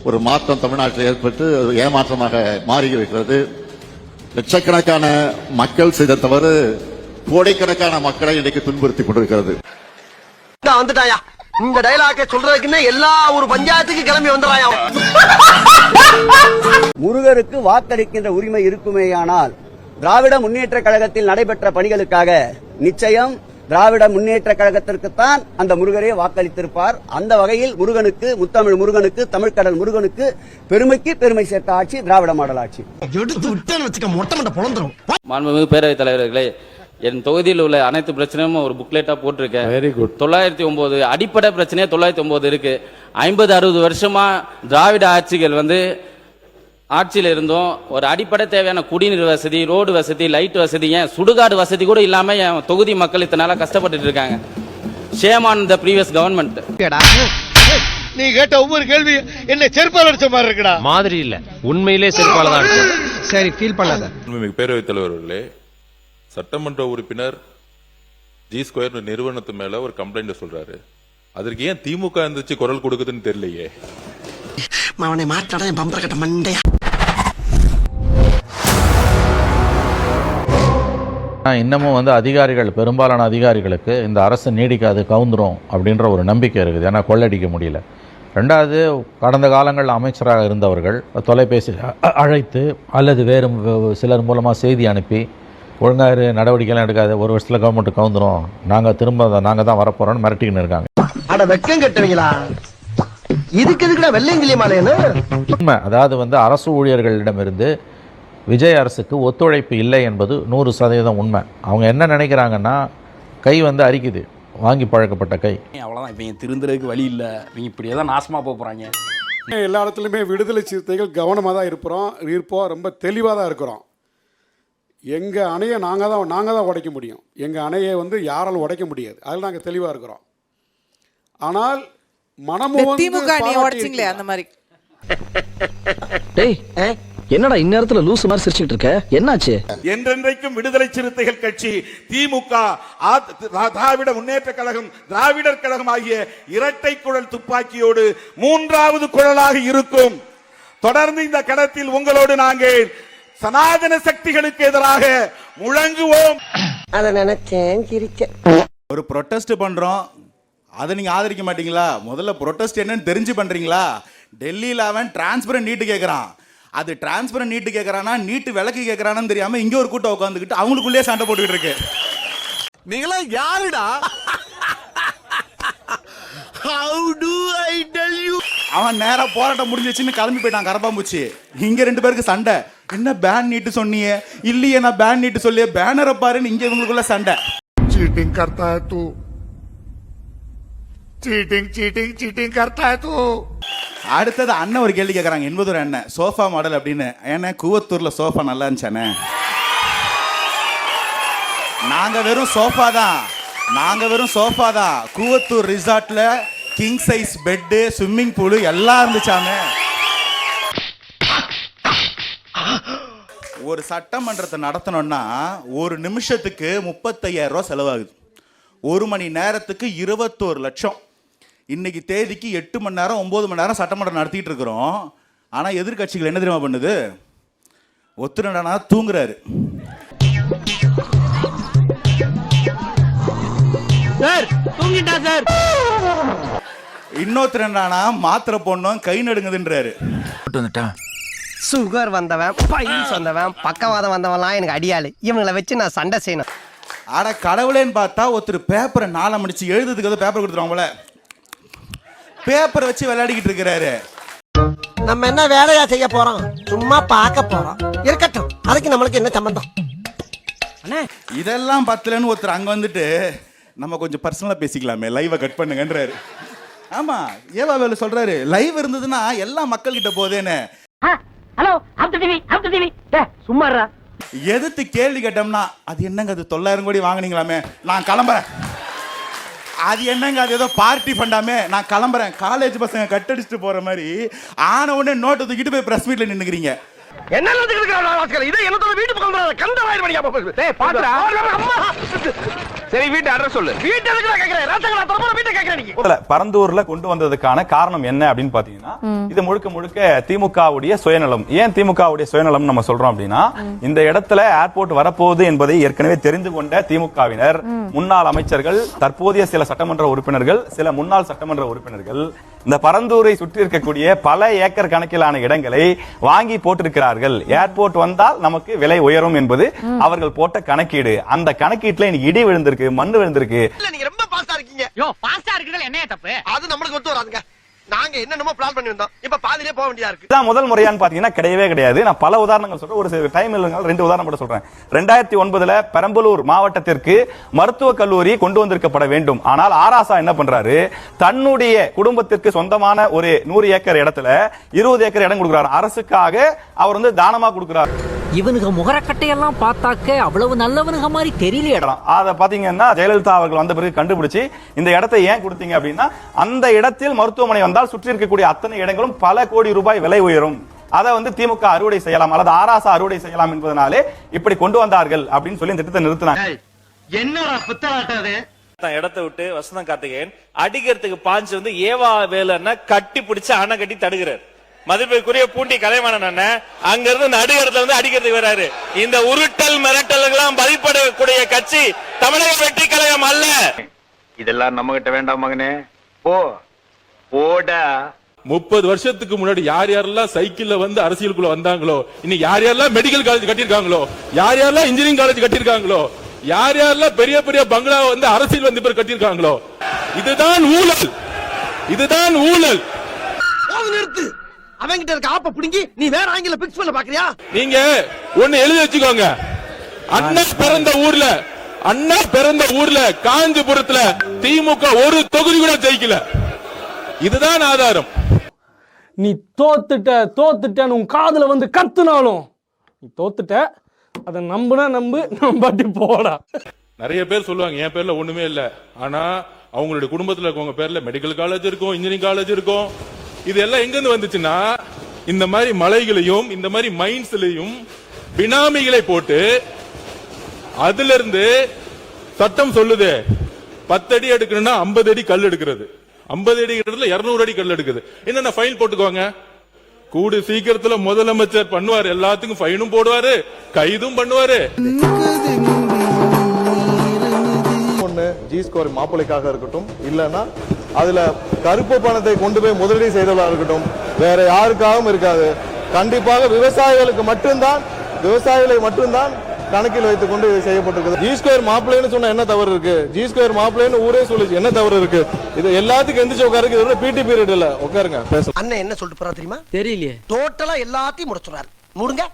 ஒரு மாற்றம் தமிழ்நாட்டில் ஏற்பட்டு ஏமாற்றமாக மாறி இருக்கிறது. லட்சக்கணக்கான மக்கள் செய்த தவறு கோடைக்கணக்கான மக்களை இன்றைக்கு துன்புறுத்தி கொண்டிருக்கிறது. வந்துட்டாயா இந்த டயலாக சொல்றதுக்குன்னு எல்லா ஒரு பஞ்சாயத்துக்கு கிளம்பி வந்துறாயா. முருகருக்கு வாக்களிக்கின்ற உரிமை இருக்குமேயானால் திராவிட முன்னேற்ற கழகத்தில் நடைபெற்ற பணிகளுக்காக நிச்சயம் திராவிட முன்னேற்ற கழகத்திற்குத்தான் அந்த முருகரே வாக்களித்திருப்பார். அந்த வகையில் முருகனுக்கு, முத்தமிழ் முருகனுக்கு, தமிழ்கடல் முருகனுக்கு பெருமைக்கு பெருமை சேர்த்த ஆட்சி திராவிட மாடல் ஆட்சி. எடுத்து விட்டேன்னு வச்சுக்க மொட்டை மொட்டை பொழந்துரும். மாண்புமிகு பேரவைத் தலைவர்களே, என் தொகுதியில் உள்ள அனைத்து பிரச்சனையும் ஒரு புக்லெட்டா போட்டிருக்கேன். Very good. 909 அடிப்படை பிரச்சனையே 909 இருக்கு. 50-60 வருஷமா திராவிட ஆட்சிகள் ஆட்சியில் இருந்தோம். ஒரு அடிப்படை தேவையான குடிநீர் வசதி, ரோடு வசதி, லைட் வசதி, ஏன் சுடுகாடு வசதி கூட இல்லாம என் தொகுதி மக்கள் இத்தனால கஷ்டப்பட்டு இருக்காங்க. Shame on the previous government. நீ கேட்ட ஒவ்வொரு கேள்வி என்ன செருப்பால் அடிச்ச மாதிரி இருக்குடா. மாதிரி இல்ல, உண்மையிலே செருப்பால தான் இருக்கு. சரி, ஃபீல் பண்ணாத. பேரவைத் தலைவர்களே, சட்டமன்ற உறுப்பினர் G2 நிறுவனத்து மேல ஒரு கம்ப்ளைண்ட் சொல்றாரு. அதற்கு ஏன் திமுக இருந்துச்சு குரல் கொடுக்குதுன்னு தெரியலையே. அவனை மாட்டாடா என் பம்பர கட்ட மண்டையா. இன்னமும் அதிகாரிகள், பெரும்பாலான அதிகாரிகளுக்கு இந்த அரசு நீடிக்காது, கவுந்துரும் அப்படின்ற ஒரு நம்பிக்கை இருக்குது. ஏன்னா கொள்ளடிக்க முடியல. ரெண்டாவது, கடந்த காலங்களில் அமைச்சராக இருந்தவர்கள் தொலைபேசி அழைத்து அல்லது வேறு சிலர் மூலமாக செய்தி அனுப்பி ஒழுங்காக நடவடிக்கைலாம் எடுக்காது, ஒரு வருஷத்தில் கவர்மெண்ட் கவுந்துரும், நாங்கள் தான் வரப்போகிறோம்னு மிரட்டிக்கின்னு இருக்காங்க. அட வெக்கம் கட்டுவீங்களா? இதுக்கு எதுக்குடா வெள்ளையங்கிலி மாலையன்னு? உண்மை. அதாவது அரசு ஊழியர்களிடமிருந்து விஜய் அரசுக்கு ஒத்துழைப்பு இல்லை என்பது 100% உண்மை. அவங்க என்ன நினைக்கிறாங்கன்னா, கை அரிக்குது, வாங்கி பழக்கப்பட்ட கை. அவ்வளோதான். இப்போ திருந்துறதுக்கு வழி இல்லை, நீங்கள் இப்படியே தான் நாசமாக போகிறாங்க. எல்லா இடத்துலையுமே விடுதலை சிறுத்தைகள் கவனமாக தான் இருப்போம், ரொம்ப தெளிவாக தான் இருக்கிறோம். எங்கள் அணையை நாங்கள் தான் உடைக்க முடியும். எங்கள் அணையை யாராலும் உடைக்க முடியாது. அதில் நாங்கள் தெளிவாக இருக்கிறோம். ஆனால் மனமும் திமுக அணையை உடைச்சிங்களே அந்த மாதிரி. டேய், என்னடா இந்நேரத்துல லூசு மாதிரி சிரிச்சிட்டு இருக்க? என்னாச்சு? என்றென்றைக்கும் விடுதலை சிறுத்தைகள் கட்சி, திமுக, திராவிட முன்னேற்ற கழகம், திராவிடர் கழகம் ஆகிய இரட்டை குழல் துப்பாக்கியோடு மூன்றாவது குழலாக இருக்கும். தொடர்ந்து இந்த கடத்தில் உங்களோடு நாங்கள் சனாதன சக்திகளுக்கு எதிராக முழங்குவோம். அத நினைச்சேன், சிரிச்சேன். ஒரு ப்ரொட்டஸ்ட் பண்றோம், அதை நீங்க ஆதரிக்க மாட்டீங்களா? முதல்ல ப்ரொட்டஸ்ட் என்னன்னு தெரிஞ்சு பண்றீங்களா? டெல்லியில் அவன் டிரான்ஸ்பரண்ட் நீட்டு கேட்கறான். அது டிரான்ஸ்பரண்ட் நீட்டு கேட்கறானா, நீட்டு விளக்கு கேட்கறானு தெரியாம இங்க ஒரு கூட்டம் உட்காந்துக்கிட்டு அவங்களுக்குள்ளே சண்டை போட்டுக்கிட்டு இருக்கு. நீங்களா யாருடா? How do I tell you? அவன் நேரா போராட்டம் முடிஞ்சிச்சுன்னு கிளம்பி போயிட்டான் கரப்பாம்பூச்சி. இங்க 2 பேருக்கு சண்டை. என்ன பேன் நீட்டு சொன்னியே? இல்லையே, நான் பேன் நீட்டு சொல்லியே, பேனரை பாருன்னு இங்க இவங்களுக்குள்ள சண்டை. चीटिंग करता है तू, चीटिंग करता है तू. அடுத்தது அண்ணன் ஒரு கேள்வி கேட்கறாங்க. 81 அண்ணன் சோஃபா மாடல் அப்படின்னு. ஏன்னா கூவத்தூர்ல சோஃபா நல்லா இருந்துச்சானே. நாங்க வெறும் சோஃபா தான். கூவத்தூர் ரிசார்ட்ல king size bed, swimming pool எல்லாம் இருந்துச்சாமே. ஒரு சட்டமன்றத்தை நடத்தணும்னா ஒரு நிமிஷத்துக்கு 35,000 ரூபாய் செலவாகுது. 1 மணி நேரத்துக்கு 21 லட்சம். இன்னைக்கு தேதிக்கு 8 மணி நேரம் 9 மணி நேரம் சட்டமன்றம் நடத்திட்டு இருக்கிறோம். ஆனா எதிர்கட்சிகள் என்ன தெரியுமா பண்ணுது? ஒத்துனா தூங்குறாரு. இன்னொருத்தர் என்னன்னா மாத்திரை போடணும், கை நடுங்குதுன்றாரு. சுகர் வந்தவன், பைல்ஸ் வந்தவன், பக்கவாதம் வந்தவன்லாம் எனக்கு அடியாளு. இவங்களை வச்சு நான் சண்டை செய்யணும். ஆனா கடவுளேன்னு பார்த்தா ஒருத்தர் பேப்பரை 4 மடிச்சு எழுதுறதுக்கு பேப்பர் கொடுத்துருவாங்க போல, பேப்பரை வச்சு விளையாடிக்கிட்டு இருக்கிறாரு. நம்ம என்ன வேலையா செய்ய போறோம்? சும்மா பார்க்க போறோம். இருக்கட்டும், அதுக்கு நம்மளுக்கு என்ன சம்பந்தம்? இதெல்லாம் பத்தலன்னு ஒருத்தர் அங்க வந்துட்டு, நம்ம கொஞ்சம் பர்சனலா பேசிக்கலாமே, லைவை கட் பண்ணுங்கன்றாரு. ஆமா, ஏவா வேலை சொல்றாரு, லைவ் இருந்ததுன்னா எல்லா மக்கள் கிட்ட போதேன்னு. ஹலோ, சும்மாடா. எதிர்த்து கேள்வி கேட்டோம்னா, அது என்னங்க அது 9,000 கோடி வாங்கினீங்களாமே, நான் கிளம்புறேன். அது என்னங்க அது ஏதோ பார்ட்டி பண்ணாமே, நான் கிளம்புறேன். காலேஜ் பசங்க கட்டடிச்சுட்டு போற மாதிரி ஆன உடனே நோட்டை தூக்கிட்டு போய் பிரஸ் மீட்ல நின்னுக்கிறீங்க. என்ன இதை என்னத்தோட வீட்டு பக்கம் கந்தவாயிரம் பண்ணியா? சரி வீட்டு அட்ரஸ் சொல்லு. வீட்டு எதுக்கு நான் கேக்குறேன்? ராசங்களா தரமா வீட்டை கேக்குறேன் நீங்க. பரந்தூர்ல கொண்டு வந்ததுக்கான காரணம் என்ன அப்படின்னு பாத்தீங்கன்னா, இது முழுக்க முழுக்க திமுகவுடைய சுயநலம். ஏன் திமுகவுடைய சுயநலம் நம்ம சொல்றோம் அப்படின்னா, இந்த இடத்துல ஏர்போர்ட் வரப்போகுது என்பதை ஏற்கனவே தெரிந்து கொண்ட திமுகவினர், முன்னாள் அமைச்சர்கள், தற்போதைய சில சட்டமன்ற உறுப்பினர்கள், சில முன்னாள் சட்டமன்ற உறுப்பினர்கள் இந்த பரந்தூரை சுற்றி இருக்கக்கூடிய பல ஏக்கர் கணக்கிலான இடங்களை வாங்கி போட்டிருக்கிறார்கள். ஏர்போர்ட் வந்தால் நமக்கு விலை உயரும் என்பது அவர்கள் போட்ட கணக்கீடு. அந்த கணக்கீட்டுல இன்னைக்கு இடி விழுந்திருக்கு, மண்ணு விழுந்திருக்கு. நீங்க ரொம்ப பாஸ்டா இருக்கீங்க. யோ பாஸ்டா இருக்குறது என்னைய தப்பு? அது நம்மளுக்கு ஒத்து வராதுங்க. நாங்க என்னென்னமோ பிளான் பண்ணி வந்தோம். இப்ப பாதியிலே போக வேண்டியதா இருக்கு. இதான் முதல் முறையான்னு பாத்தீங்கன்னா கிடையவே கிடையாது. நான் பல உதாரணங்கள் சொல்றேன். ஒரு டைம் இல்லைங்க, 2 உதாரணம் கூட சொல்றேன். 2009 பெரம்பலூர் மாவட்டத்திற்கு மருத்துவக் கல்லூரி கொண்டு வந்திருக்கப்பட வேண்டும். ஆனால் ஆராசா என்ன பண்றாரு, தன்னுடைய குடும்பத்திற்கு சொந்தமான ஒரு 100 ஏக்கர் இடத்துல 20 ஏக்கர் இடம் கொடுக்கிறார். அரசுக்காக அவர் வந்து தானமா கொடுக்கிறார். இவனுக்கு முகரக்கட்டையெல்லாம் பார்த்தாக்க அவ்வளவு நல்லவனுங்க மாதிரி தெரியல. அத பாத்தீங்கன்னா ஜெயலலிதா அவர்கள் வந்த பிறகு கண்டுபிடிச்சு இந்த இடத்தை ஏன் கொடுத்தீங்க அப்படின்னா, அந்த இடத்தில் மருத்துவமனை வந்தால் சுற்றி இருக்கக்கூடிய அத்தனை இடங்களும் பல கோடி ரூபாய் விலை உயரும். அதை வந்து திமுக அறுவடை செய்யலாம் அல்லது ஆராசா அறுவடை செய்யலாம் என்பதனாலே இப்படி கொண்டு வந்தார்கள் அப்படின்னு சொல்லி இந்த திட்டத்தை நிறுத்தினாங்க. என்னடா புத்தலாட்டாது? இடத்தை விட்டு வசந்தம் கார்த்திகேயன் அடிக்கிறதுக்கு பாஞ்சு வந்து ஏவா வேலைன்னா கட்டி பிடிச்சு அணை கட்டி தடுக்கிறார். மதிப்பிற்குரிய பூண்டி கலைவாணன் அண்ணன் அங்க இருந்து நடுகிறதுல வந்து அடிக்கிறதுக்கு வராரு. இந்த உருட்டல் மிரட்டல்கெல்லாம் பதிப்படக்கூடிய கட்சி தமிழக வெற்றி கழகம் அல்ல. இதெல்லாம் நம்ம கிட்ட வேண்டாம் மகனே. போ போடா. 30 வருஷத்துக்கு முன்னாடி யார் யாரெல்லாம் சைக்கிள்ல வந்து அரசியலுக்குள்ள வந்தாங்களோ, இன்னைக்கு யார் யாரெல்லாம் மெடிக்கல் காலேஜ் கட்டியிருக்காங்களோ, யார் யாரெல்லாம் இன்ஜினியரிங் காலேஜ் கட்டியிருக்காங்களோ, யார் யாரெல்லாம் பெரிய பெரிய பங்களா வந்து அரசியல் வந்து பேர் கட்டியிருக்காங்களோ, இதுதான் ஊழல், இதுதான் ஊழல். நிறுத்து. அவங்கிட்ட இருக்க ஆப்ப புடுங்கி நீ வேற ஆங்கில பிக்ஸ் பண்ண பாக்குறியா? நீங்க ஒண்ணு எழுதி வச்சுக்கோங்க. அண்ணா பிறந்த ஊர்ல காஞ்சிபுரத்துல திமுக ஒரு தொகுதி கூட ஜெயிக்கல. இதுதான் ஆதாரம். நீ தோத்துட்டன்னு உன் காதுல வந்து கத்துனாலும் நீ தோத்துட்ட. அதை நம்பி போடா. நிறைய பேர் சொல்லுவாங்க என் பேர்ல ஒண்ணுமே இல்ல, ஆனா அவங்களுடைய குடும்பத்துல இருக்கவங்க பேர்ல மெடிக்கல் காலேஜ் இருக்கும், இன்ஜினியரிங் காலேஜ் இருக்கும். இது எல்லாம் எங்க இருந்து வந்துச்சுன்னா, இந்த மாதிரி மலைகளையும் இந்த மாதிரி மைன்ஸ்லயும் பினாமிகளை போட்டு அதுல இருந்து சட்டம் சொல்லுது 10 அடி எடுக்கணும்னா 50 அடி கல் எடுக்கிறது, 50 அடி இடத்துல 200 அடி கல் எடுக்குது. என்னென்ன ஃபைல் போட்டுக்கோங்க. கூடு சீக்கிரத்துல முதலமைச்சர் பண்ணுவாரு, எல்லாத்துக்கும் ஃபைனும் போடுவாரு, கைதும் பண்ணுவாரு. ஜி ஸ்கோர் மாப்பிளைக்காக இருக்கட்டும், இல்லன்னா அதுல கருப்பு பணத்தை கொண்டு போய் முதலீடு செய்தவர்களாக இருக்கட்டும், வேற யாருக்காகவும் இருக்காது. கண்டிப்பாக விவசாயிகளை மட்டும்தான் கணக்கில் வைத்துக் கொண்டு இது செய்யப்பட்டிருக்குது. ஜி ஸ்கொயர் மாப்பிள்ளைன்னு சொன்னா என்ன தவறு இருக்கு? ஜி ஸ்கொயர் மாப்பிள்ளைன்னு ஊரே சொல்லுச்சு, என்ன தவறு இருக்கு? இது எல்லாத்துக்கும் எந்திரிச்சு உட்காருக்கு. இதோட பிடி பீரியட் இல்ல, உட்காருங்க. அண்ணன் என்ன சொல்லிட்டு போறா தெரியுமா? தெரியலையே. டோட்டலா எல்லாத்தையும் முடிச்சுறாரு. முடுங்க.